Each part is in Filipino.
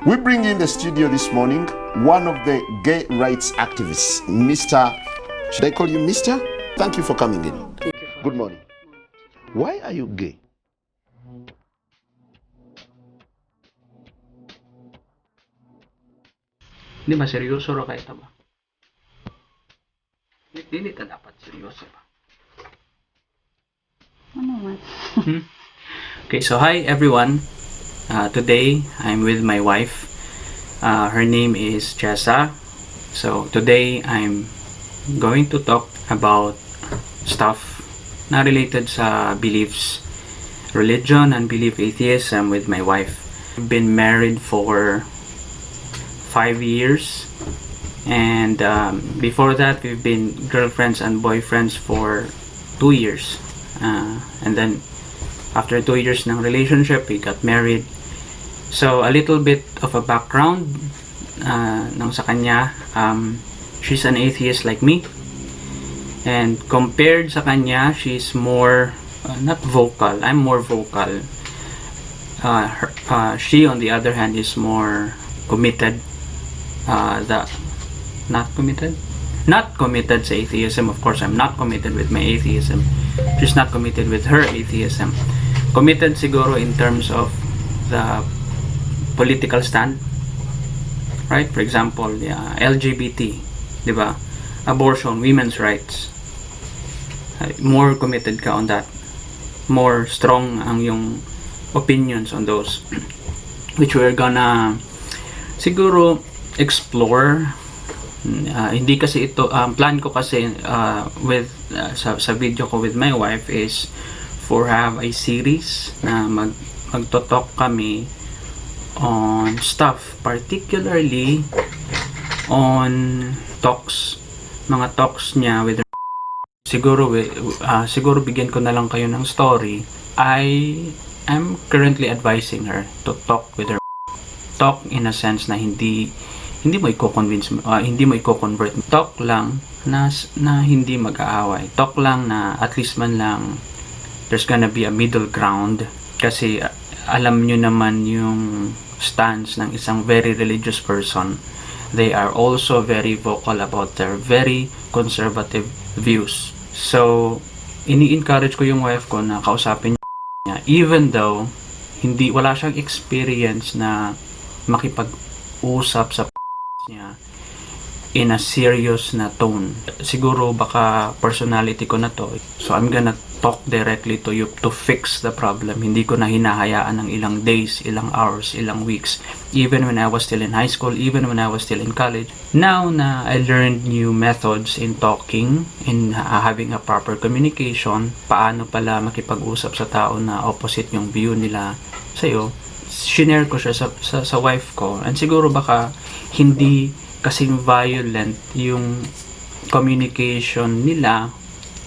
We bring in the studio this morning one of the gay rights activists, Mr. Should I call you Mr.? Thank you for coming in. Thank you for Good morning. Why are you gay? Hindi ba seryoso ra kahit ba? Hindi ka dapat seryoso pa. Ano man? Okay, so hi everyone. Today I'm with my wife. Her name is Jessa. So today I'm going to talk about stuff na related sa beliefs, religion, and belief atheism with my wife. We've been married for 5 years, and before that we've been girlfriends and boyfriends for 2 years, and then after 2 years ng relationship we got married. So a little bit of a background ng sa kanya. She's an atheist like me, and compared sa kanya she's more not vocal, I'm more vocal. She on the other hand is more committed. Not committed sa atheism. Of course I'm not committed with my atheism. She's not committed with her atheism. Committed siguro in terms of the political stand, right? For example, lgbt, di ba? Abortion, women's rights. More committed ka on that. More strong ang yung opinions on those, which we're gonna siguro explore. Hindi kasi ito plan ko kasi with sa video ko with my wife is for have a series na magto-talk kami on stuff, particularly on mga talks niya with her. Siguro bigyan ko na lang kayo ng story. I am currently advising her to talk with her. Talk in a sense na hindi mo i-convince, hindi mo i-convert. Talk lang na hindi mag-aaway. Talk lang na at least man lang there's gonna be a middle ground, kasi alam nyo naman yung stance ng isang very religious person. They are also very vocal about their very conservative views. So ini-encourage ko yung wife ko na kausapin niya, even though wala siyang experience na makipag-usap sa niya in a serious na tone. Siguro baka personality ko na to, so I'm gonna talk directly to you to fix the problem. Hindi ko na hinahayaan ng ilang days, ilang hours, ilang weeks. Even when I was still in high school, even when I was still in college. Now na I learned new methods in talking, in having a proper communication, paano pala makipag-usap sa tao na opposite yung view nila sa'yo, shinare ko siya sa wife ko. And siguro baka hindi kasing violent yung communication nila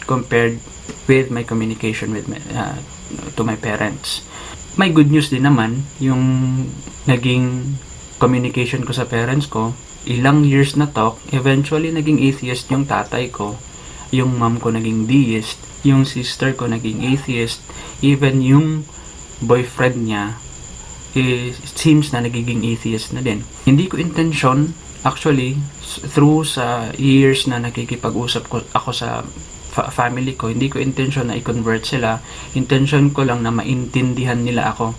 compared with my communication with to my parents. May good news din naman yung naging communication ko sa parents ko. Ilang years na talk, eventually naging atheist yung tatay ko, yung mom ko naging deist, yung sister ko naging atheist, even yung boyfriend niya it seems na nagiging atheist na din. Hindi ko intention, actually, through sa years na nakikipag-usap ako sa family ko, hindi ko intention na i-convert sila. Intention ko lang na maintindihan nila ako.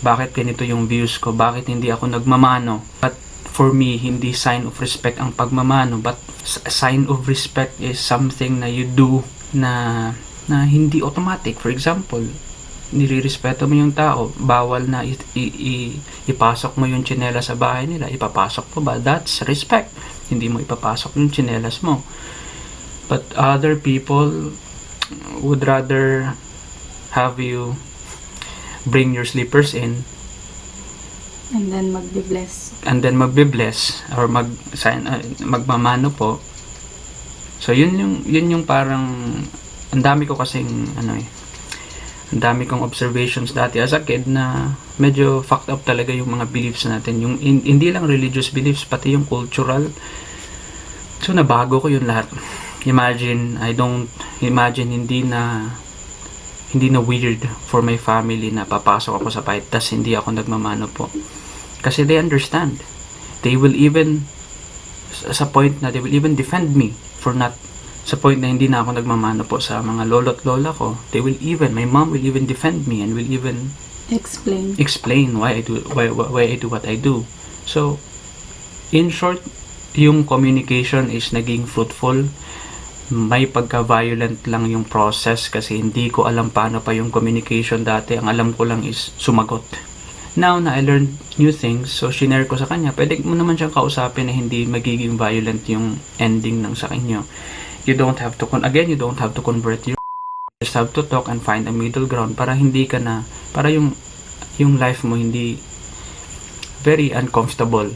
Bakit ganito yung views ko? Bakit hindi ako nagmamano? But for me, hindi sign of respect ang pagmamano, but sign of respect is something na you do na hindi automatic. For example, nirirespeto mo yung tao, bawal na ipasok mo yung tsinelas sa bahay nila, ipapasok mo ba? That's respect. Hindi mo ipapasok yung tsinelas mo. But other people would rather have you bring your slippers in And then magbe-bless. Or magmamano po. So yun yung parang ang dami ko kasing ang dami kong observations dati as a kid na medyo fucked up talaga yung mga beliefs natin. Yung hindi lang religious beliefs, pati yung cultural. So nabago ko yun lahat. Imagine hindi na weird for my family na papasok ako sa fight tas hindi ako nagmamano po. Kasi they understand. They will even, sa point na they will even defend me for not, sa point na hindi na ako nagmamano po sa mga lolo't lola ko. They will even, my mom will even defend me and will even explain why I do what I do. So, in short, yung communication is naging fruitful. May pagka-violent lang yung process kasi hindi ko alam paano pa yung communication dati. Ang alam ko lang is sumagot. Now na I learned new things, so shinare ko sa kanya, pwede mo naman siyang kausapin na hindi magiging violent yung ending ng sa inyo. You don't have to, you don't have to convert your, you just have to talk and find a middle ground para hindi ka na, para yung life mo hindi very uncomfortable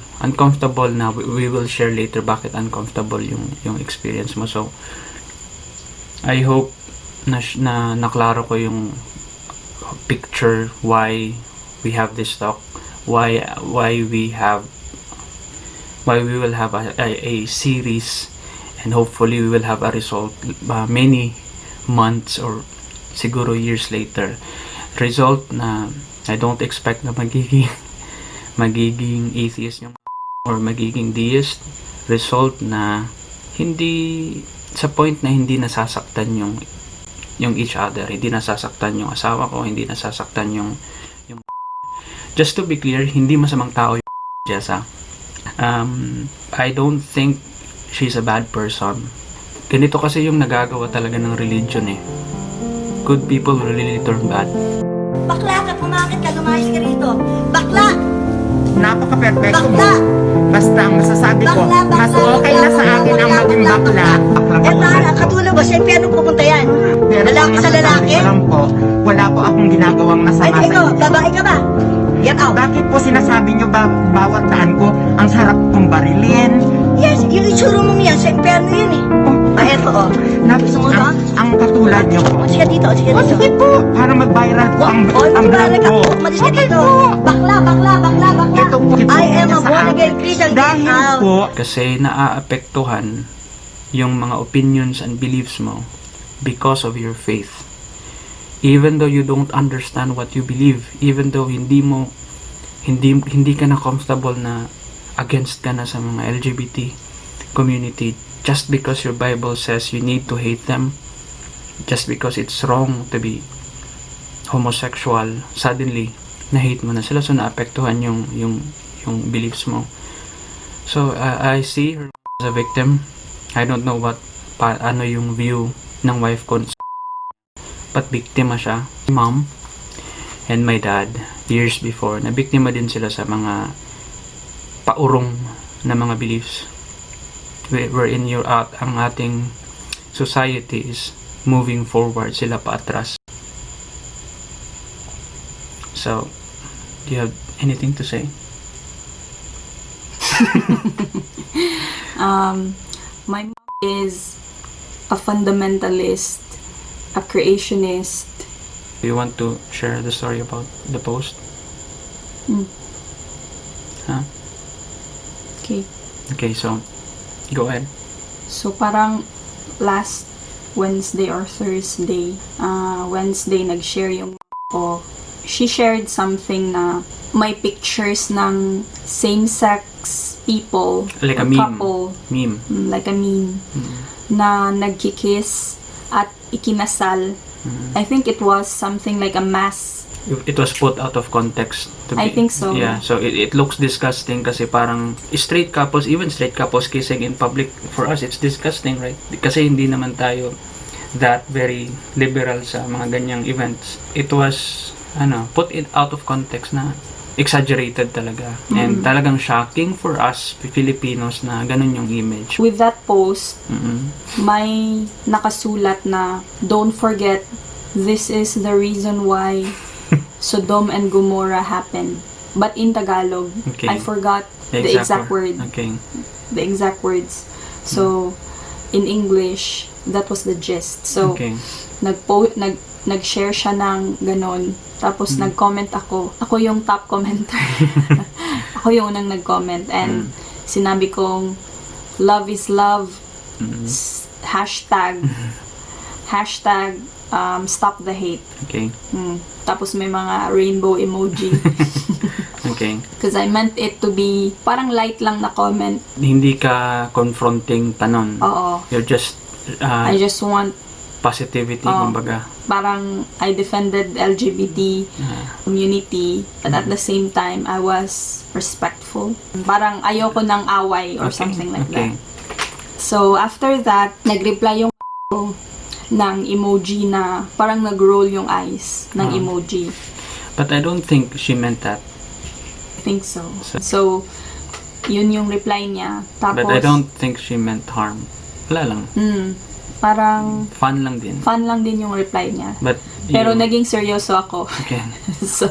na we will share later bakit uncomfortable yung experience mo. So I hope na naklaro ko yung picture why we have this talk, why we will have a series, and hopefully we will have a result many months or siguro years later. Result na I don't expect na magiging atheist yung or magiging deist. Result na hindi sa point na hindi nasasaktan yung each other, hindi nasasaktan yung asawa ko, hindi nasasaktan yung just to be clear, hindi masamang tao yung Jessa. I don't think she's a bad person. Ganito kasi yung nagagawa talaga ng religion eh. Good people will really turn bad. Bakla ka, pumakit ka, lumayas ka rito. Bakla! Napaka-perfecto mo. Bakla! Basta ang masasabi ko, mas okay na sa akin ang maging bakla. Eh, mahal, katulad ba? Sa impyerno pupunta yan. Lalaki sa lalaki? Alam po, wala po akong ginagawang masama Ay, sa ikaw, inyo. babae ka ba? Get out. Bakit po sinasabi nyo bawat daan ko, ang sarap kong barilin? Yes, yung itsura mo yan, sa impyerno yun eh. Ah, eto oh. Gusto mo ba? Ang katulad nyo po. Sige dito, sige dito. Sige po, para mag-viral po ang Hindi vlog ba ko. umalis ka dito. Bakla. Ito po, I am a born again Christian. Get dahil out. po, Kasi naaapektuhan yung mga opinions and beliefs mo because of your faith. Even though you don't understand what you believe, even though hindi ka na comfortable na against ka na sa mga LGBT community, just because your Bible says you need to hate them, just because it's wrong to be homosexual, suddenly na-hate mo na sila, so naapektuhan yung beliefs mo. So I see her as a victim. I don't know ano yung view ng wife ko, but biktima siya. My mom and my dad years before, na biktima din sila sa mga paurong na mga beliefs wherein ang ating society is moving forward, sila pa atras. So, do you have anything to say? My mom is a fundamentalist, a creationist. Do you want to share the story about the post? Huh? Okay, so go ahead. So parang last Wednesday or Thursday, Wednesday nag-share yung ko. She shared something na may pictures ng same-sex people, Like a or meme. couple, Meme. like a meme, na nagkikiss at ikinasal. I think it was something like a mass. It was put out of context. I think so. Yeah, so it looks disgusting kasi parang straight couples, even straight couples kissing in public, for us it's disgusting, right? Kasi hindi naman tayo that very liberal sa mga ganyang events. It was put it out of context na exaggerated talaga. And talagang shocking for us Filipinos na ganun yung image. With that post, may nakasulat na, don't forget, this is the reason why Sodom and Gomorrah happened. But in Tagalog, Okay. I forgot the exact word. Okay. The exact words. So, in English, that was the gist. So, Okay. nag-share siya ng ganon. Tapos, nag-comment ako. Ako yung top commenter. Ako yung unang nag-comment. And, sinabi kong, love is love. Hashtag stop the hate. Okay. Tapos, may mga rainbow emoji. Okay. Because I meant it to be parang light lang na comment. Hindi ka confronting tanon. Oo. You're just I just want positivity, kumbaga. parang I defended LGBT community, but at the same time I was respectful. Parang ayoko ng away or something like that. So after that, nag-reply yung ko ng emoji na parang nag-roll yung eyes ng emoji. But I don't think she meant that. I think so. So yun yung reply niya. Tapos, But I don't think she meant harm. Wala lang. Parang Fun lang din. fun lang din yung reply niya. But Pero naging seryoso ako. Okay. So,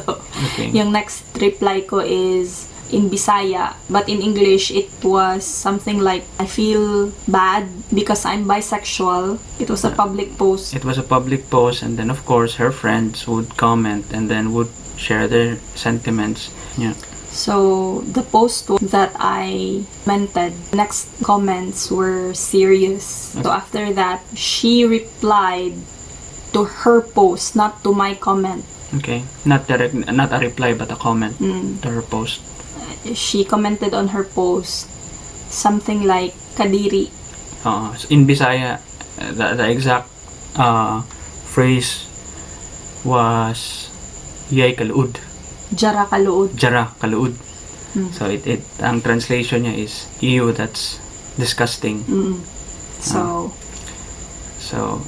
Okay. yung next reply ko is in Bisaya, but in English it was something like, I feel bad because I'm bisexual. It was a public post. It was a public post, and then of course her friends would comment and then would share their sentiments. Yeah. So, the post that I commented, next comments were serious. So, after that, she replied to her post, not to my comment. Okay. Not a reply, but a comment to her post. She commented on her post something like, Kadiri. In Bisaya, the exact phrase was Yay kaluud. Jara kaluod. Jara kaluud. So ang translation niya is ew, that's disgusting. So,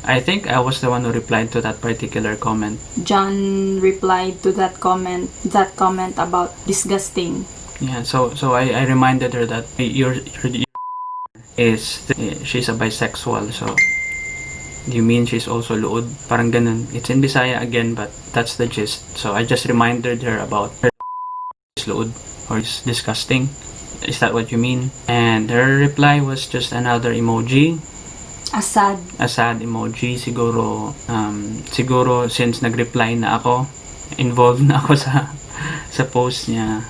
I think I was the one who replied to that particular comment. John replied to that comment about disgusting. Yeah, so I reminded her that she's a bisexual, so you mean she's also luod? Parang ganun. It's in Bisaya again, but that's the gist. So I just reminded her about her is luod or is disgusting. Is that what you mean? And her reply was just another emoji. A sad emoji. Siguro since nag-reply na ako, involved na ako sa post niya.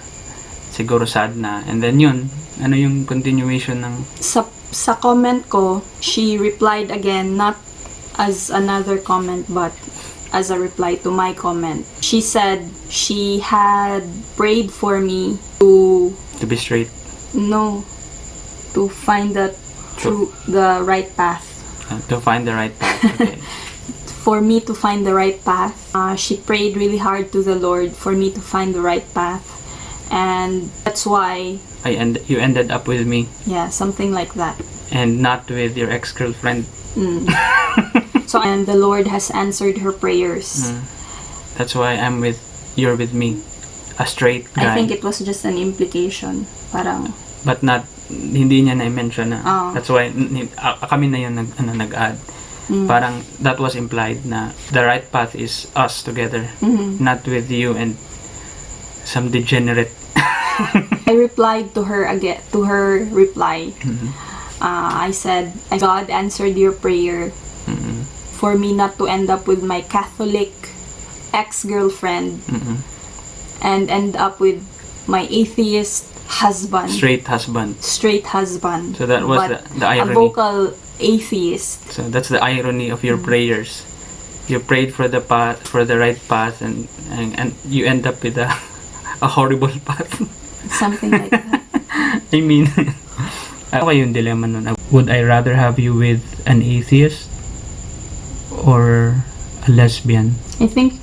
Siguro sad na. And then yun, ano yung continuation ng... Sa comment ko, she replied again, not as another comment, but as a reply to my comment. She said she had prayed for me to be straight. No, to find the right path. To find the right path. Okay. For me to find the right path. She prayed really hard to the Lord for me to find the right path. And that's why you ended up with me. Yeah, something like that. And not with your ex-girlfriend. So, and the Lord has answered her prayers. That's why you're with me. A straight guy. I think it was just an implication. Parang... But not, hindi niya na-mention na. That's why, kami na yun nag-add. Parang, that was implied na the right path is us together. Not with you and some degenerate. I replied to her again, to her reply. I said, God answered your prayer for me not to end up with my Catholic ex-girlfriend and end up with my atheist husband. Straight husband. So that was the irony. A vocal atheist. So that's the irony of your prayers. You prayed for the right path, and you end up with a horrible path. Something like that. I mean, ano yung dilemma nun? Would I rather have you with an atheist or a lesbian? I think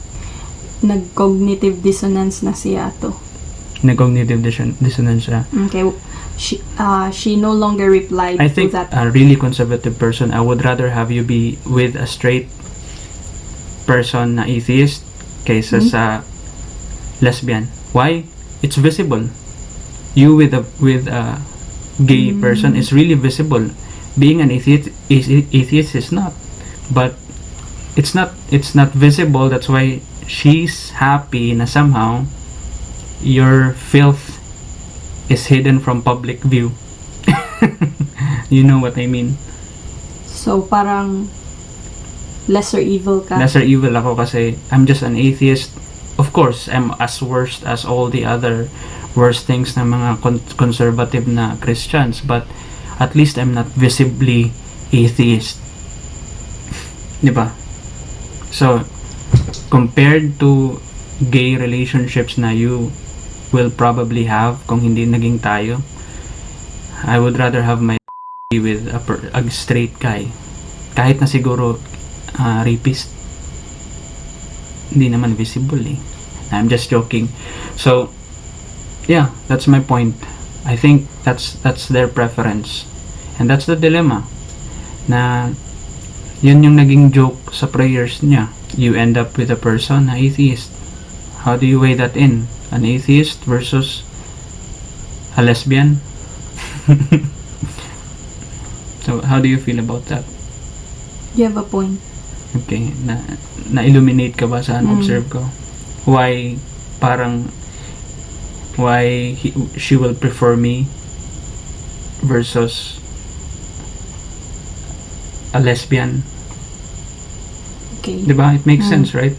nag-cognitive dissonance na siya to. Nag-cognitive dissonance siya. Okay. She no longer replied I think to that. A really conservative person, I would rather have you be with a straight person na atheist kaysa sa lesbian. Why? It's visible. You with a gay person is really visible. Being an atheist is not. But it's not visible. That's why she's happy na somehow your filth is hidden from public view. You know what I mean? So parang lesser evil ka. Lesser evil ako kasi I'm just an atheist. Of course, I'm as worst as all the other worst things ng mga conservative na Christians, but at least I'm not visibly atheist. Diba? So, compared to gay relationships na you will probably have kung hindi naging tayo. I would rather have my with a straight guy. Kahit na siguro rapist. Hindi naman visible eh. I'm just joking. So, yeah, that's my point. I think that's their preference. And that's the dilemma. Na yun yung naging joke sa prayers niya. You end up with a person na atheist. How do you weigh that in? An atheist versus a lesbian? So, how do you feel about that? You have a point. Okay, na-illuminate ka ba sa observe ko? Why she will prefer me versus a lesbian? Okay. Diba? It makes sense, right?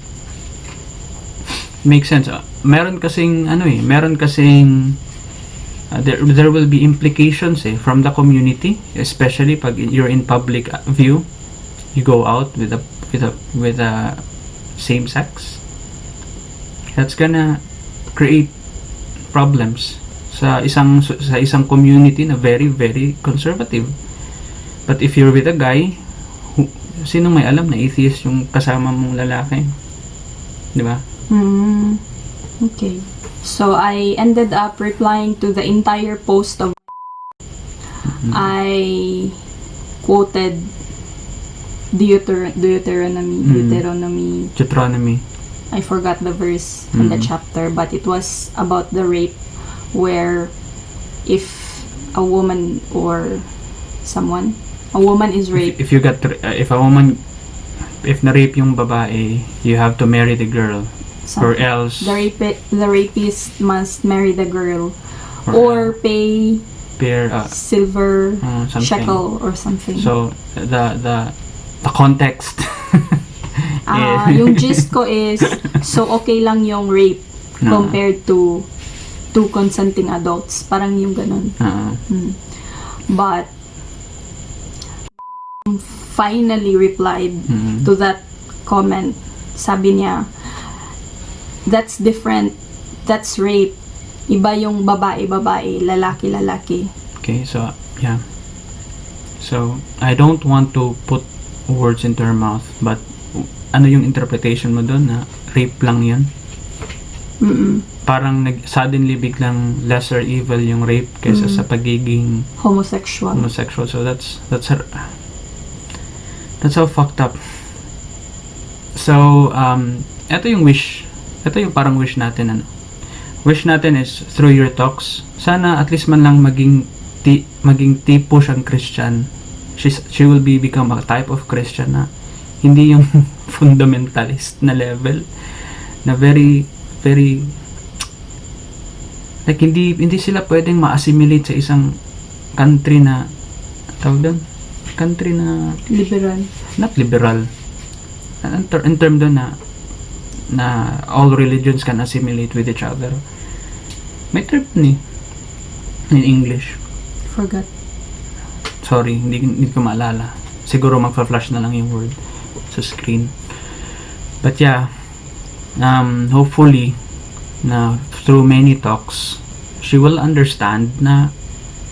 Makes sense. Meron kasing there will be implications from the community, especially pag you're in public view, you go out with a same sex. That's gonna create problems sa isang community na very very conservative. But if you're with a guy, sino may alam na atheist yung kasama mong lalaki? Di ba? Okay. So, I ended up replying to the entire post of I quoted Deuteronomy. I forgot the verse in the chapter, but it was about the rape, where if a woman or a woman is raped. If na-rape yung babae, you have to marry the girl. Or else the rapist must marry the girl or pay silver shekel or something. So the context yung gist ko is, so okay lang yung rape compared to two consenting adults, parang yung ganun. But finally replied to that comment. Sabi niya, that's different. That's rape. Iba yung babae, lalaki. Okay, so yeah. So I don't want to put words into her mouth, but ano yung interpretation mo doon na rape lang yun? Parang suddenly biglang lesser evil yung rape kaysa sa pagiging homosexual. So that's how fucked up. So ito yung parang wish natin. Wish natin is through your talks, sana at least man lang maging tipo siyang Christian. She will become a type of Christian na hindi yung fundamentalist na level, na very very like hindi sila pwedeng ma-assimilate sa isang country na liberal. Not liberal. In term doon na all religions can assimilate with each other. May term ni in English. Forgot. Sorry, hindi ko maalala. Siguro magfa-flash na lang yung word sa screen. But yeah, hopefully na through many talks, she will understand na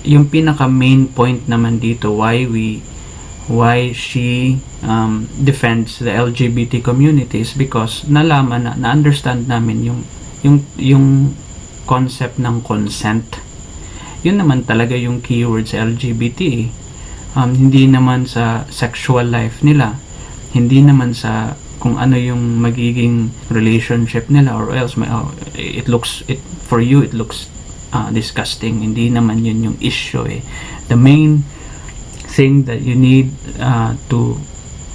yung pinaka main point naman dito why she defends the LGBT communities, because nalaman na understand namin yung concept ng consent. Yun naman talaga yung keyword sa LGBT. Hindi naman sa sexual life nila, hindi naman sa kung ano yung magiging relationship nila, or else for you it looks disgusting. Hindi naman yun yung issue The main thing that you need to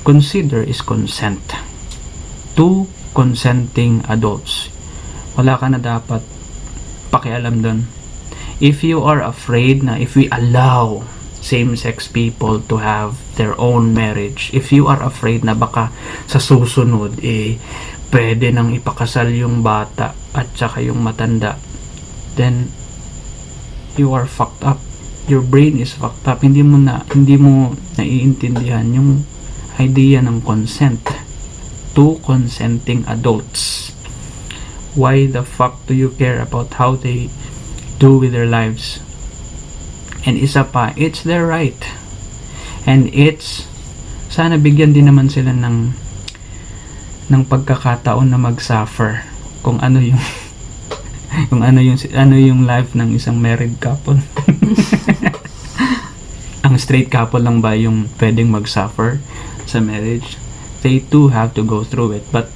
consider is consent. Two consenting adults. Wala ka na dapat pakialam dun. If you are afraid na if we allow same-sex people to have their own marriage, if you are afraid na baka sa susunod pwede nang ipakasal yung bata at saka yung matanda, then you are fucked up. Your brain is fucked up. Hindi mo naiintindihan yung idea ng consent. Two consenting adults. Why the fuck do you care about how they do with their lives? And isa pa, it's their right. And it's, sana bigyan din naman sila ng pagkakataon na mag-suffer kung ano yung kung ano yung life ng isang married couple. Ang straight couple lang ba yung pwedeng mag-suffer sa marriage? They too have to go through it. But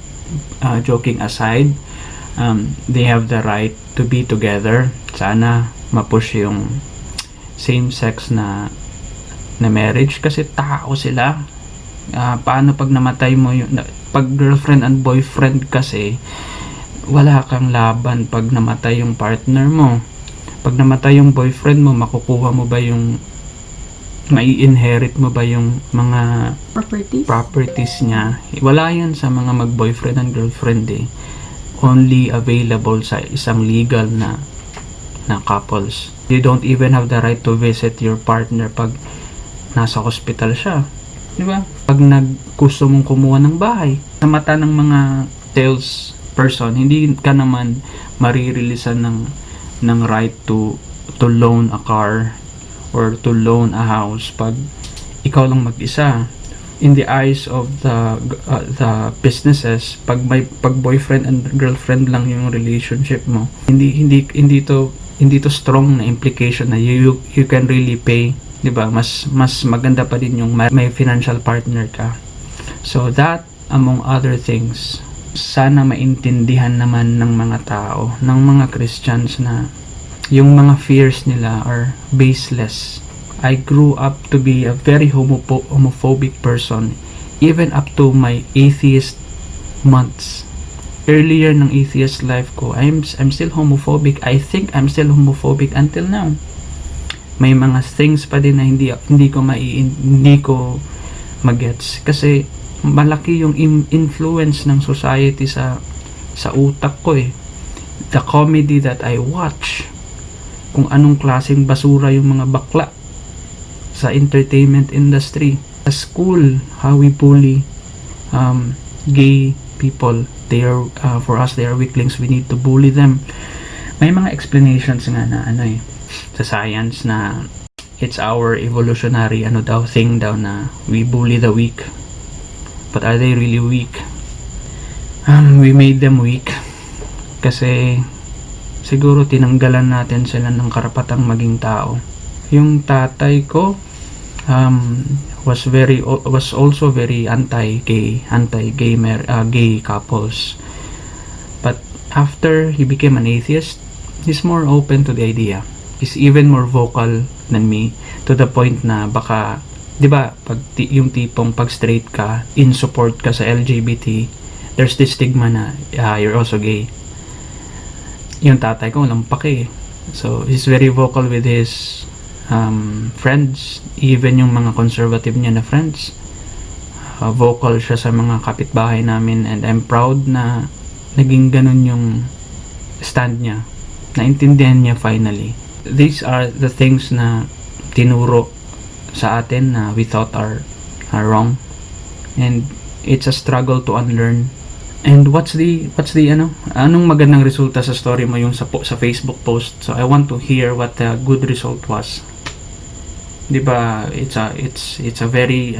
joking aside, they have the right to be together. Sana mapush yung same-sex na marriage kasi tao sila. Paano pag namatay mo yung pag girlfriend and boyfriend kasi wala kang laban pag namatay yung partner mo. Pag namatay yung boyfriend mo, makukuha mo ba yung mai-inherit mo ba yung mga properties niya? Wala yan sa mga mag-boyfriend and girlfriend eh. Only available sa isang legal na couples. You don't even have the right to visit your partner pag nasa hospital siya. Di ba? Pag gusto mong kumuha ng bahay, sa mata ng mga sales person, hindi ka naman maririlisan ng right to loan a car or to loan a house pag ikaw lang mag-isa. In the eyes of the businesses, pag boyfriend and girlfriend lang yung relationship mo, hindi to strong na implication na you can really pay. 'Di ba? Mas maganda pa din yung may financial partner ka. So that among other things, sana maintindihan naman ng mga tao, ng mga Christians na yung mga fears nila are baseless. I grew up to be a very homophobic person even up to my atheist months. Earlier ng atheist life ko, I'm still homophobic. I think I'm still homophobic until now. May mga things pa din na hindi ko magets kasi malaki yung influence ng society sa utak ko eh. The comedy that I watch, kung anong klaseng basura yung mga bakla sa entertainment industry, sa school, how we bully gay people. They are for us, they are weaklings, we need to bully them. May mga explanations nga na sa science na it's our evolutionary thing daw na we bully the weak. But are they really weak? We made them weak kasi siguro tinanggalan natin sila ng karapatang maging tao. Yung tatay ko was also very gay couples. But after he became an atheist, he's more open to the idea. Is even more vocal than me to the point na baka, 'di ba, pag yung tipong pag straight ka, in support ka sa LGBT, there's this stigma na you're also gay. Yung tatay ko walang pake. So he's very vocal with his friends, even yung mga conservative niya na friends. Vocal siya sa mga kapitbahay namin and I'm proud na naging ganun yung stand niya. Naintindihan niya finally. These are the things na tinuro sa atin na we thought are wrong, and it's a struggle to unlearn. And what's the anong magandang resulta sa story mo yung sa Facebook post? So I want to hear what the good result was. 'Di ba? It's a very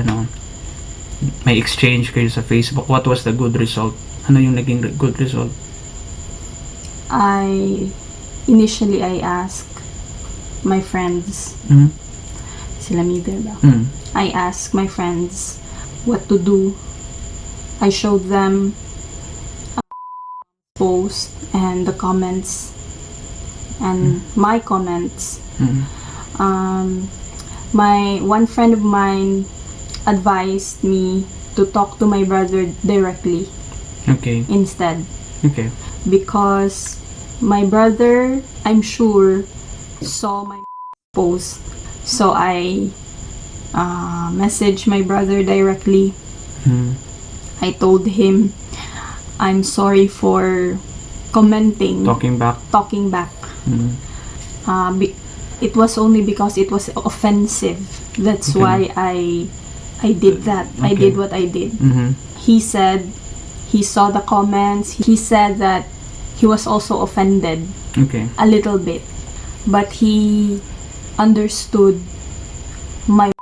may exchange kayo sa Facebook. What was the good result? Ano yung naging good result? Initially I asked my friends, sila Miguel ba? I asked my friends what to do. I showed them a post and the comments and my comments. My one friend of mine advised me to talk to my brother directly. Okay. Instead. Okay. Because my brother, I'm sure, saw my post. So I messaged my brother directly. I told him, I'm sorry for commenting. Talking back. It was only because it was offensive. That's why I did that. I did what I did. He said he saw the comments. He said that he was also offended Okay. a little bit, but he understood my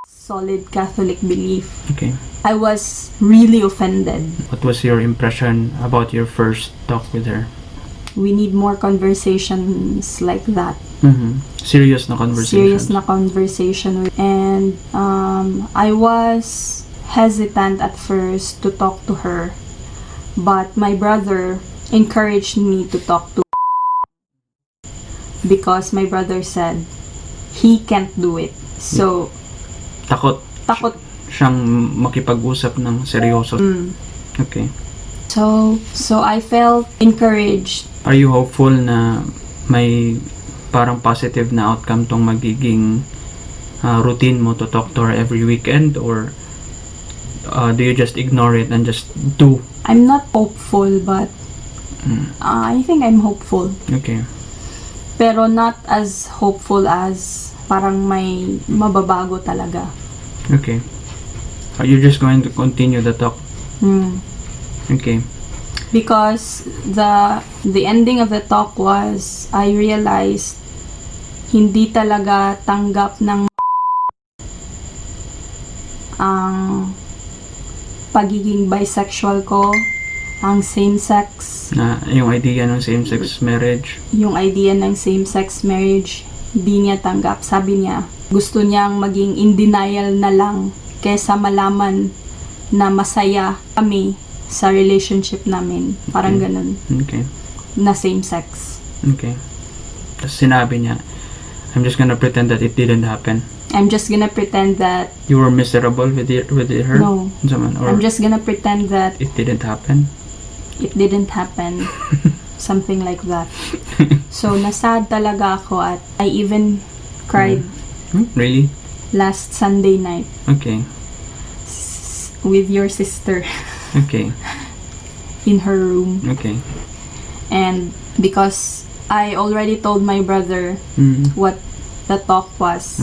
solid Catholic belief. Okay. I was really offended. What was your impression about your first talk with her? We need more conversations like that. Serious na conversation. Serious na conversation. And I was hesitant at first to talk to her, but my brother encouraged me to talk to her because my brother said he can't do it. So Takot takot. siyang makipag-usap ng seryoso. Okay. So I felt encouraged. Are you hopeful na may parang positive na outcome tong magiging routine mo to talk to her every weekend, or do you just ignore it and just do? I'm not hopeful, but I think I'm hopeful. Okay. Pero not as hopeful as parang may mababago talaga. Okay. Are you just going to continue the talk? Okay. Because the ending of the talk was, I realized hindi talaga tanggap ng ang pagiging bisexual ko, ang same-sex, Na yung idea ng same-sex marriage. yung idea ng same-sex marriage, di niya tanggap. Sabi niya, gusto niyang maging in denial na lang kesa malaman na masaya kami sa relationship namin. Parang ganun. Okay. Na same-sex. Okay. Tapos sinabi niya, I'm just gonna pretend that it didn't happen. I'm just gonna pretend that You were miserable with her? No. Or I'm just gonna pretend that it didn't happen? it didn't happen. Something like that. So, nasad talaga ako at I even cried Really? last Sunday night Okay. with your sister Okay. in her room. Okay. And because I already told my brother what the talk was,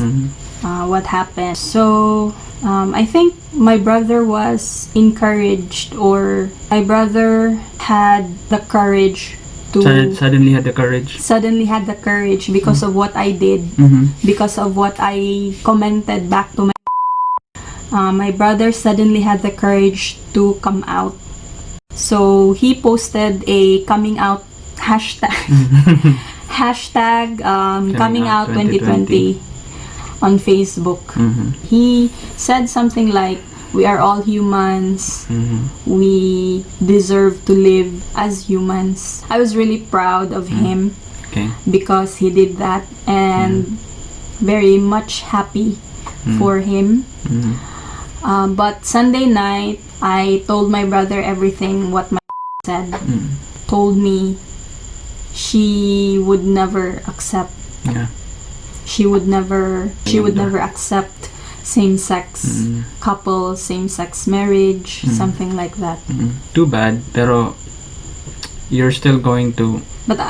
what happened. So, I think my brother was encouraged, or my brother had the courage to Suddenly had the courage. Because of what I did, because of what I commented back to my brother suddenly had the courage to come out. So he posted a coming out hashtag coming out 2020 on Facebook. He said something like, we are all humans, we deserve to live as humans. I was really proud of him. Okay. Because he did that, and very much happy for him. But Sunday night, I told my brother everything what my said. Told me she would never accept. Yeah. She would never accept same-sex couple, same-sex marriage, something like that. Too bad, pero you're still going to. But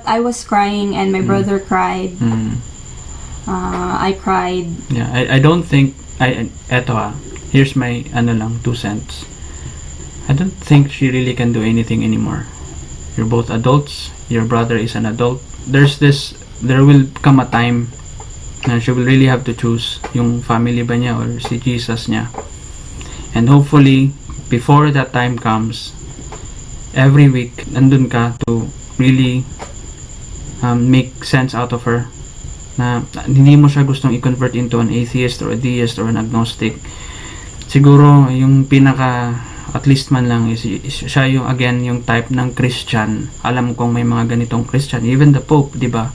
I was crying, and my brother cried. I cried. Yeah, I don't think here's my 2 cents. I don't think she really can do anything anymore. You're both adults. Your brother is an adult. There will come a time na she will really have to choose yung family ba niya or si Jesus niya. And hopefully, before that time comes, every week, nandun ka to really make sense out of her. Na hindi mo siya gustong i-convert into an atheist or a deist or an agnostic. Siguro yung at least man lang is siya yung yung type ng Christian. Alam kong may mga ganitong Christian, even the Pope, di ba?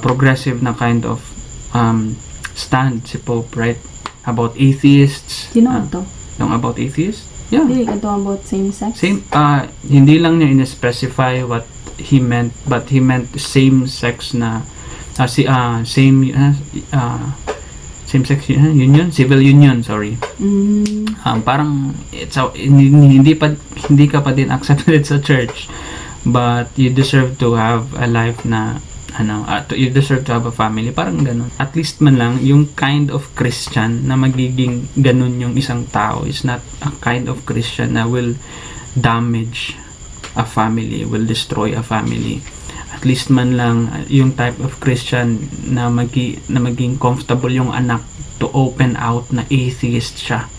Progressive na kind of stand si Pope, right? About atheists. Sino ito? Yung about atheists? Yeah. Hindi ka about same-sex? Hindi lang niya in-specify what he meant, but he meant same-sex na same-sex union, civil union, sorry. Parang hindi ka pa din accepted sa church, but you deserve to have a life na you deserve to have a family, parang ganun. At least man lang yung kind of Christian na magiging ganun yung isang tao is not a kind of Christian na will damage a family, will destroy a family. At least man lang yung type of Christian na maging comfortable yung anak to open out na atheist siya.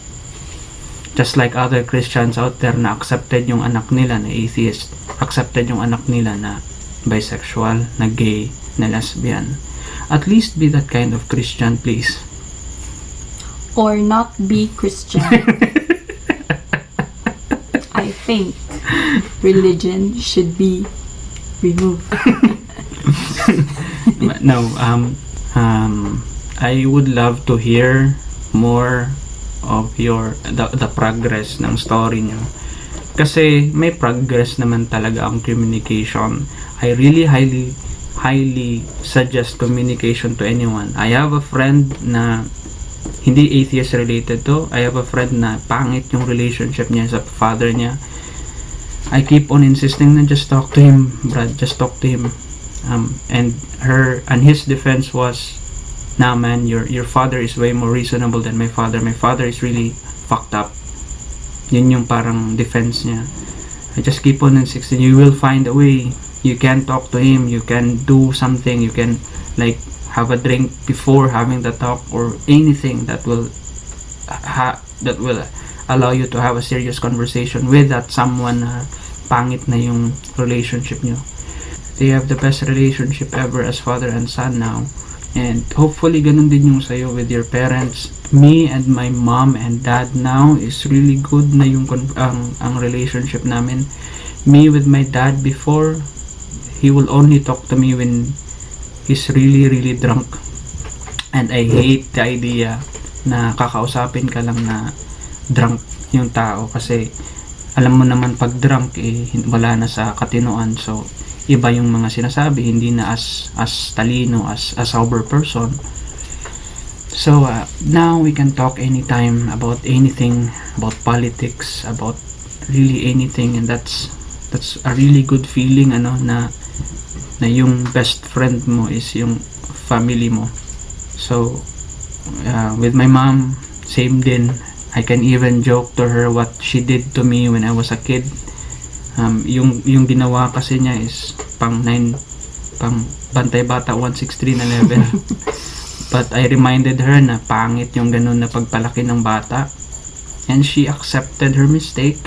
Just like other Christians out there na accepted yung anak nila na atheist, accepted yung anak nila na bisexual, na gay, na lesbian. At least be that kind of Christian, please. Or not be Christian. I think religion should be removed. No, I would love to hear more of the progress ng story nyo. Kasi may progress naman talaga ang communication. I really highly suggest communication to anyone. I have a friend na hindi atheist related to. I have a friend na pangit yung relationship niya sa father niya. I keep on insisting na just talk to him, Brad, just talk to him. And his defense was, nah man, your father is way more reasonable than my father. My father is really fucked up. Yun yung parang defense niya. I just keep on insisting, you will find a way. You can talk to him, you can do something, you can like have a drink before having the talk, or anything that will allow you to have a serious conversation with that someone na pangit na yung relationship nyo. They have the best relationship ever as father and son now. And hopefully ganun din yung sa'yo with your parents. Me and my mom and dad now is really good na yung ang relationship namin. Me with my dad before, he will only talk to me when he's really drunk. And I hate the idea na kakausapin ka lang na drunk yung tao, kasi alam mo naman pag drunk wala na sa katinoan. So iba yung mga sinasabi, hindi na as talino as a sober person. So now we can talk anytime about anything, about politics, about really anything, and that's a really good feeling, na yung best friend mo is yung family mo. So with my mom, same din. I can even joke to her what she did to me when I was a kid. Yung ginawa kasi niya is pang bantay bata 163 na level. But I reminded her na pangit yung ganun na pagpalaki ng bata, and she accepted her mistake,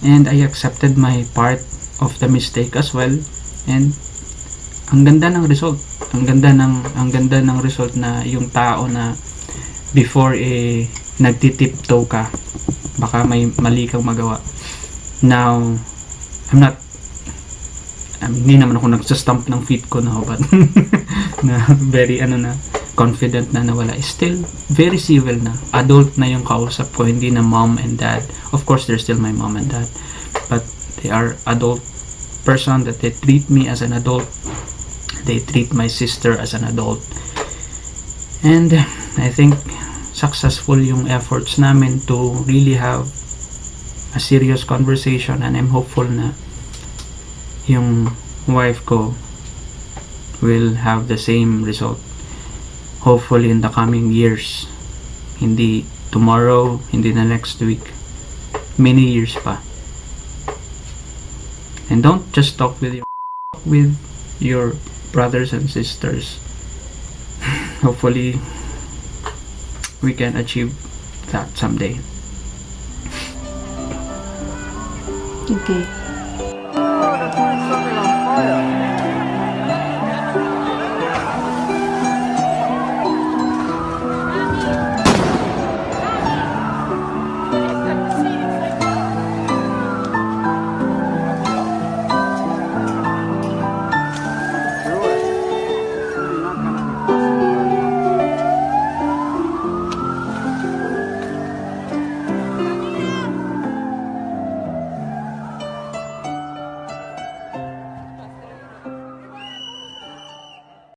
and I accepted my part of the mistake as well. And ang ganda ng result, ang ganda ng result, na yung tao na before nagtitiptoe ka, baka may mali kang magawa. Now, hindi naman ako nagsastamp ng feet ko na, but na very confident na nawala. Still very civil na, adult na yung kausap ko, hindi na mom and dad. Of course they're still my mom and dad, but they are adult person that they treat me as an adult. They treat my sister as an adult, and I think successful yung efforts namin to really have a serious conversation, and I'm hopeful na yung wife ko will have the same result, hopefully in the coming years. Hindi tomorrow, hindi na next week, many years pa. And don't just talk with your brothers and sisters. Hopefully we can achieve that someday. Okay.